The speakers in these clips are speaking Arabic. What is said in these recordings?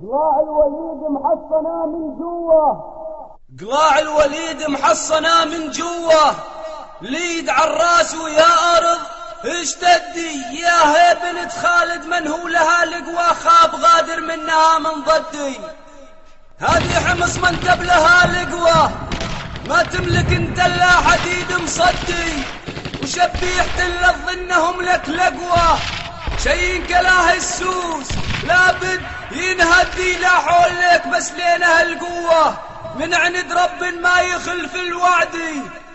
قلاع الوليد محصنة من جوه، قلاع الوليد محصنة من جوه، ليد عالراس ويا أرض اشتدي، يا هي بنت خالد من هو لها لقوى، خاب غادر منها من ضدي، هذه حمص من لها لقوى، ما تملك انت الا حديد مصدي، وشبيحة اللظ انهم لك لقوى، شي كلاه السوس لابد ينهدي، لا حول لك بس لينا هالقوة، من عند رب ما يخلف الوعد،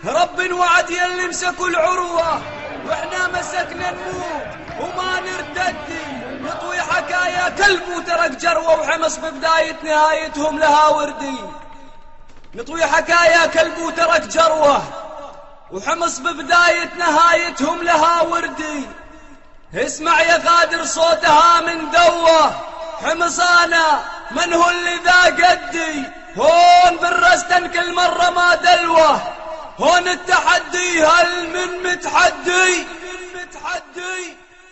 رب وعد يلي مسكوا العروة، واحنا مسكنا نموت وما نرتدي، نطوي حكايا كلب وترك جروة، وحمص ببداية نهايتهم لها وردي، نطوي حكايا كلب وترك جروة، وحمص ببداية نهايتهم لها وردي، اسمع يا غادر صوتها من دوة، حمص انا من هو اللي ذا قدي، هون بالرستن كل مرة ما دلوه، هون التحدي هل من متحدي،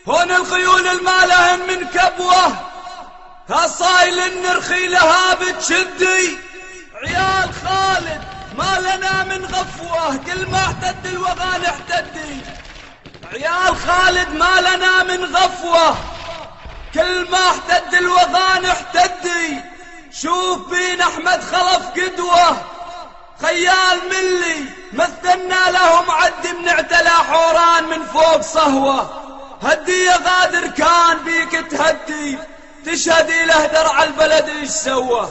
هون الخيول المالهن من كبوة، هالصايل النرخي لها بتشدي، عيال خالد ما لنا من غفوة، كل ما احتد الوغان احتدي، عيال خالد ما لنا من غفوة، كل ما احتد الوغان احتدي، شوف بين احمد خلف قدوة، خيال ملي مثلنا لهم عد من اعتلى حوران من فوق صهوة، هدي يا غادر كان بيك تهدي، تشهدي له درع البلد ايش سوى،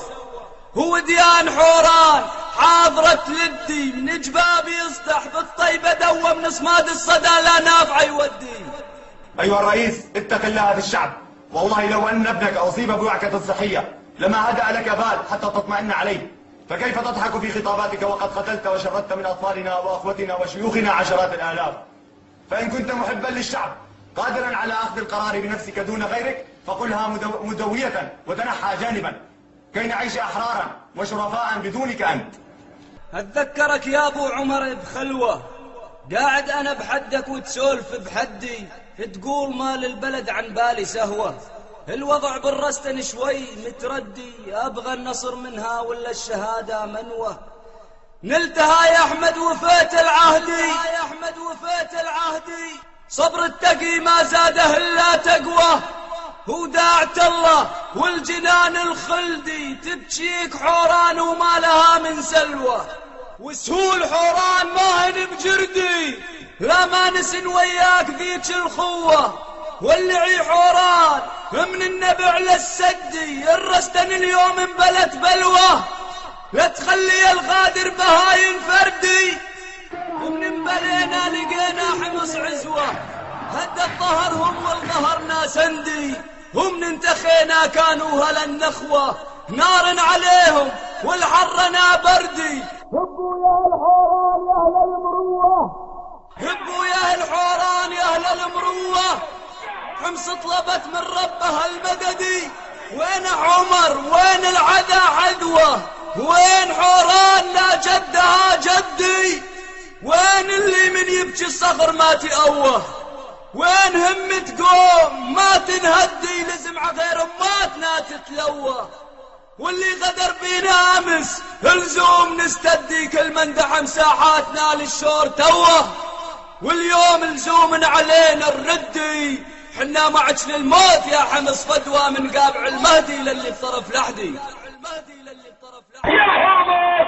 هو ديان حوران حاضرة لدي، من جباب يصدح بالطيبة دوى، من صماد الصدى لا نافع يودي. أيها الرئيس اتق الله في الشعب، والله لو أن ابنك أصيب بوعكة صحية لما هدأ لك بال حتى تطمئن عليه، فكيف تضحك في خطاباتك وقد قتلت وشردت من أطفالنا وأخوتنا وشيوخنا عشرات الآلاف؟ فإن كنت محبا للشعب قادرا على أخذ القرار بنفسك دون غيرك، فقلها مدوية وتنحى جانبا كي نعيش أحرارا وشرفاء بدونك أنت. أتذكرك يا أبو عمر بخلوة، قاعد أنا بحدك وتسولف بحدي، تقول ما للبلد عن بالي سهوة، الوضع بالرستن شوي متردي، أبغى النصر منها ولا الشهادة منوة، نلتها يا أحمد وفيت العهدي، صبر التقي ما زاده إلا تقوى، هو داعت الله والجنان الخلدي، تبكيك حوران وما لها من سلوى، وسهول حوران ما هن بجردي، لا ما نسن وياك ذيك الخوة، واللعي حوران من النبع للسدي، الرستن اليوم انبلت بلوة، لا تخلي الغادر بهاين فردي، ومن انبلينا لقينا حمص عزوة، هدت ظهرهم والظهرنا سندي، ومن انتخينا كانوا هلا النخوة، نار عليهم والحرنا بردي، هبوا يا الحوران يا أهل المروة، هبوا يا الحوران يا أهل المروة، حمص طلبت من ربها المددي، وين عمر وين العدا عدوة، وين حوران لا جدها جدي، وين اللي من يبكي الصخر ما تقوه، وين همة تقوم ما تنهدي، لزم عغيرهم ما تتلوه، واللي غدر بينا امس الزوم نستدي، كل من دعم ساحاتنا للشور توه، واليوم لزوم علينا الردي، حنا معك للموت يا حمص فدوى، من قابع المهدي للي بطرف لحدي، يا حمص